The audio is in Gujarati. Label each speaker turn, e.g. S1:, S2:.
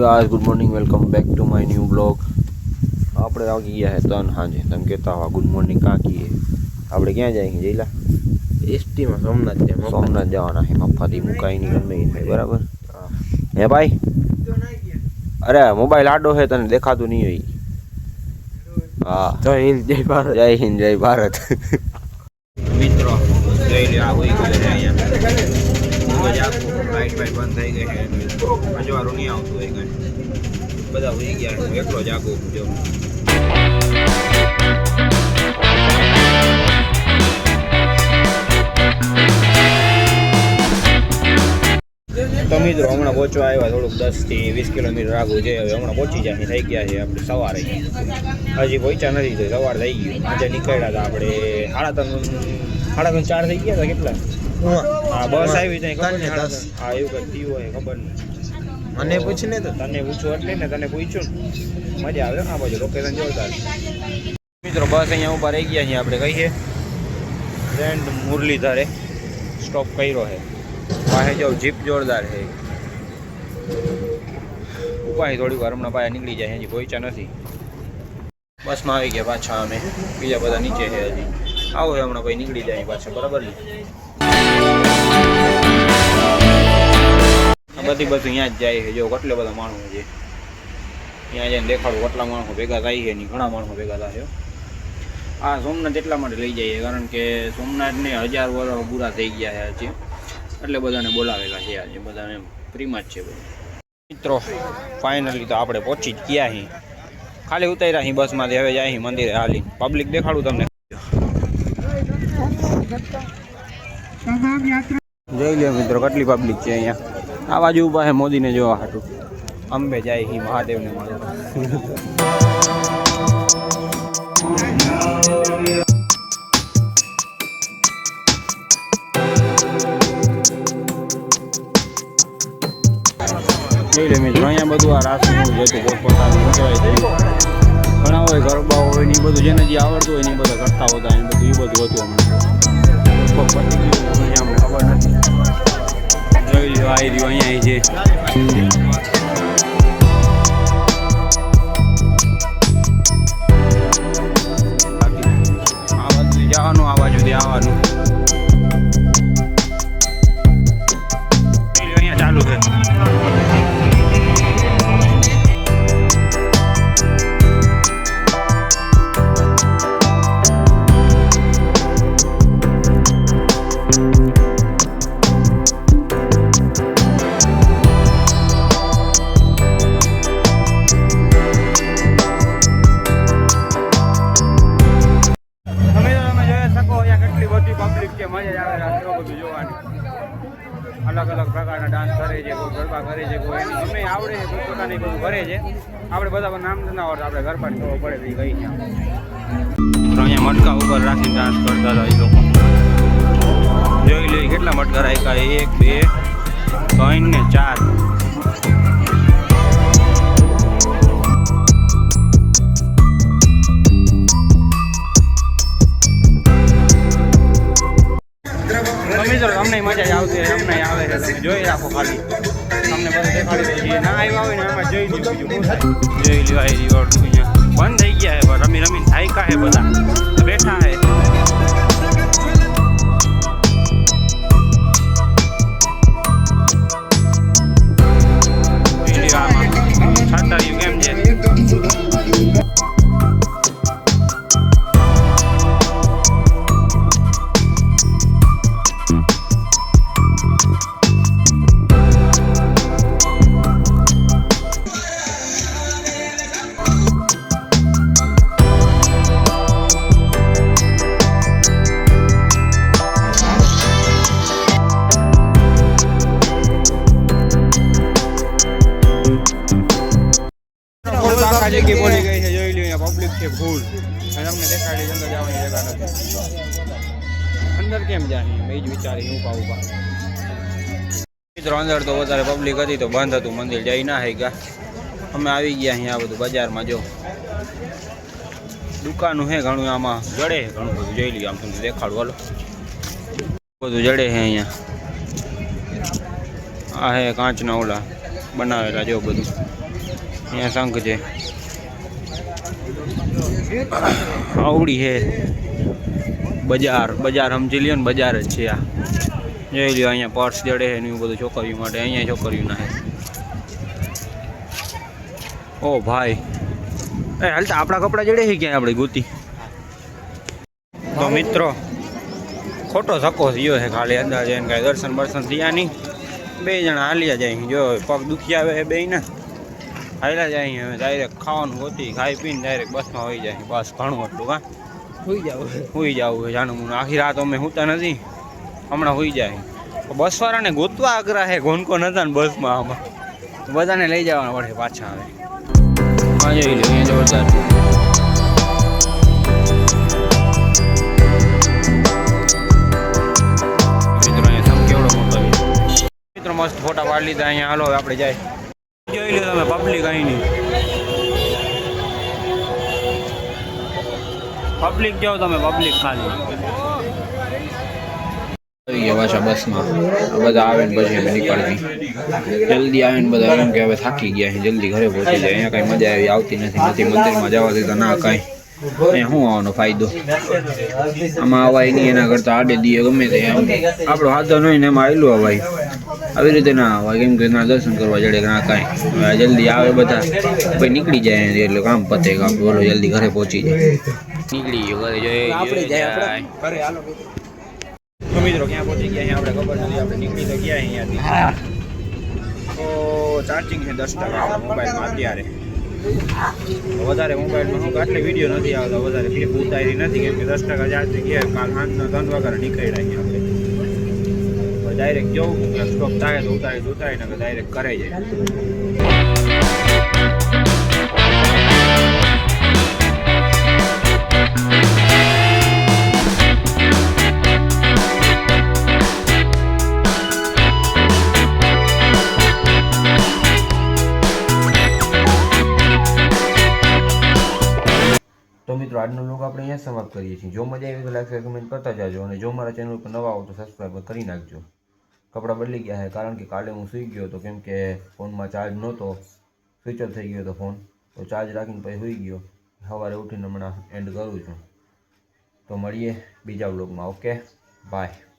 S1: Guys good morning welcome back to my new blog. આપણે આવી ગયા હે તન હાજે તમે કહેતા હો ગુડ મોર્નિંગ કાં કીએ આપણે ક્યાં જાય જઈલા
S2: एसटी में सोमनाथ
S1: જવાના હે મફાથી મુકાઈ ની ગમે થાય બરાબર હે ભાઈ અરે મોબાઈલ આડો હે તને દેખાતું નહીં હોય હા
S2: जय हिंद जय भारत
S1: જય ભારત મિત્રો જઈ લે આ કોઈ ગયો છે અહીંયા મજા લાઈટ ભાઈ બંધ થઈ ગઈ છે અજવાળું નહીં આવતું હોય કઈ બધા હોઈ ગયા હું એકલો જ આગો જો તો મિત્રો હમણાં પહોંચવા આવ્યા થોડુંક 10 થી 20 કિલોમીટર આગળ છે હવે હમણાં પહોંચી જાય થઈ ગયા છે આપણે સવારે હજી પહોંચ્યા નથી તો સવાર થઈ ગયું આજે નીકળ્યા હતા આપણે 3:30 4 થઈ ગયા હતા કેટલા હા બસ આવી ત્યાં ખબર નહીં હા એવું કંઈ થયું હોય ખબર નહીં
S2: મને પૂછને તો
S1: તને પૂછ્યું એટલે ને તને પૂછ્યું મજા આવે આ બાજુ લોકેશન જોરદાર મિત્રો બસ અહીંયા ઊભા રહી ગયા છીએ આપણે કહીએ ફ્રેન્ડ મુરલીધરે સ્ટોપ કર્યો છે પાસે જાવ જીપ જોરદાર છે ઉપાય થોડી વાર હમણાં પાસે નીકળી જાય હજી પહોંચ્યા નથી બસમાં આવી ગયા પાછા અમે બીજા બધા નીચે છે હજી આવો છે હમણાં ભાઈ નીકળી જાય પાછા બરાબર ને બધી અહીંયા જ જાય છે જો કેટલા બધા માણસો છે અહીંયા જઈને દેખાડું કેટલા માણસો ભેગા થાય છે નહીં ઘણા માણસો ભેગા થાય આ સોમનાથ એટલા માટે લઈ જઈએ કારણ કે સોમનાથને 1000 વર્ષ પૂરા થઈ ગયા છે હજી એટલે બધાને બોલાવેલા છે આજે બધાને ફ્રીમાં જ છે બધું મિત્રો ફાઇનલી તો આપણે પહોંચી જ ગયા છીએ ખાલી ઉતાર્યા અહીં બસમાંથી હવે જાય અહીં મંદિરે હાલી પબ્લિક દેખાડું તમને જોઈ લે મિત્રો કેટલી પબ્લિક છે અહીંયા આ બાજુ ઊભા છે મોદીને જોવા હાટું અંબે જાય હી મહાદેવને મળવા જોઈ લે મિત્રો અહીંયા બધું આ રાસનું જતું પોતપોતાનું કહેવાય છે ઘણા હોય ગરબા હોય ને એ બધું જેને જે આવડતું હોય ને એ બધા કરતા હોતા એ બધું હતું હમણાં અમને ખબર નથી જોઈ લો આવી રહ્યું અહીંયા છે આ બાજુ જવાનું આ બાજુથી આવવાનું અહીંયા ચાલુ છે અલગ અલગ પ્રકારના ડાન્સ કરે છે કોઈ ગરબા કરે છે કોઈ ગમે આવડે છે કોઈ પોતાની બધું કરે છે આપણે બધા નામ ના આવડે આપણે ગરબાની ખબર પડે તો ગઈ ત્યાં અહીંયા મટકા ઉપર રાખીને ડાન્સ કરતા હતા એ લોકો જોઈ લે કેટલા મટકા રાખ્યા 1 2 3 ને 4 અમને મજા આવતી અમને આવે છે તમે જોઈ રાખો ખાલી તમને બધું દેખાડી દો જે ના આવ્યા હોય ને એમાં જોઈ લો બીજું શું થાય જોઈ લો અહીંયા બંધ થઈ ગયા છે રમી રમીને થાયકા છે બધા બેઠા છે છાતાર્યું કેમ છે જગ્યાએ બોલી ગઈ છે જોઈ લો અહીંયા પબ્લિક છે ફૂલ અને અમને દેખાડી અંદર જવાની જગ્યા નથી અંદર કેમ જાય મેં જ વિચારી ઊભા ઊભા મિત્રો અંદર તો વધારે પબ્લિક હતી તો બંધ હતું મંદિર જઈ ના હઈ ગયા અમે આવી ગયા અહીંયા બધું બજારમાં જો દુકાનું છે ઘણું આમાં જડે ઘણું બધું જોઈ લઈએ આમ તમને દેખાડું હાલો બધું જડે છે અહીંયા આ હે કાચના ઓલા બનાવેલા જો બધું અહીંયા શંખ છે આવડી છે બજાર સમજી લ્યો ને બજાર જ છે આ જોઈ લ્યો અહીંયા પર્સ જડે છે ને એવું બધું છોકરીઓ માટે અહીંયા છોકરીઓ ના ઓ ભાઈ એ હાલતા આપણા કપડાં જડે છે ક્યાંય આપણે ગોતી તો મિત્રો ખોટો ધક્કો થયો છે ખાલી અંદાજે એને કાંઈ દર્શન બર્શન થયા નહીં બે જણા હાલ્યા જાય જો પગ દુખી આવે બે ને હાલ્યા જાય હવે ડાયરેક્ટ ખાવાનું ગોતી ખાઈ પીને ડાયરેક્ટ બસમાં હોઈ જાય બસ ઘણું એટલું કાં હોઈ જવું જાણું આખી રાત અમે સૂતા નથી હમણાં હોઈ જાય બસવાળાને ગોતવા આગ્રહ છે ઘોનકો નતા ને બસમાં આમાં બધાને લઈ જવાના પડે પાછા આવે હા જોઈ લો અહીંયા જોરદાર મિત્રો મસ્ત ફોટા પાડી લીધા અહીંયા હાલો આપણે જાય જોઈ લો તમે પબ્લિક અહીં નહીં પબ્લિક જાઓ તમે પબ્લિક ખાલી આવી ગયા પાછા બસમાં બધા આવે ને પછી અમે નીકળવી જલ્દી આવે ને બધા એમ કે હવે થાકી ગયા છે જલ્દી ઘરે પહોંચી જાય અહીંયા કાંઈ મજા આવતી નથી મંદિરમાં જવા દેતા ના કાંઈ અહીંયા શું આવવાનો ફાયદો આમાં અવાય નહીં એના કરતાં આડે દીએ ગમે તે આમ આપણો સાધન હોય ને એમાં આવેલું અવાય આવી રીતે ના અવાય કેમ કે ના દર્શન કરવા જડે ના કાંઈ જલ્દી આવે બધા પછી નીકળી જાય એટલે કામ પતે કે આપણે બોલો જલ્દી ઘરે પહોંચી જાય નીકળી ગયો ઘરે જાય મિત્રો ક્યાં પહોંચી ગયા આપણે ખબર નથી આપણે નીકળી તો ગયા અહીંયાથી તો ચાર્જિંગ છે 10% મોબાઈલમાં અત્યારે વધારે મોબાઈલમાં શું આટલે વિડીયો નથી આવતા વધારે ક્લિપ ઉતારી નથી કેમ કે 10% ચાર્જિંગ ગયા કાલ સાંજના 3 વાગ્યા નીકળ્યા અહીંયા આપણે ડાયરેક્ટ જવું સ્ટોપ થાય તો ઉતારીને ડાયરેક્ટ કરે જાય
S2: તો મિત્રો આજનો લોગ આપણે અહીંયા સમાપ્ત કરીએ છીએ જો મજા આવી તો લાઈક શેર કમેન્ટ કરતા જાજો અને જો મારા ચેનલ પર નવા આવો તો સબસ્ક્રાઈબ કરી નાખજો કપડાં બદલી ગયા છે કારણ કે કાલે હું સૂઈ ગયો હતો કેમ કે ફોનમાં ચાર્જ નહોતો સ્વિચ ઓફ થઈ ગયો હતો ફોન તો ચાર્જ રાખીને પછી સૂઈ ગયો સવારે ઉઠીને હમણાં એન્ડ કરું છું તો મળીએ બીજા વ્લોગમાં ઓકે બાય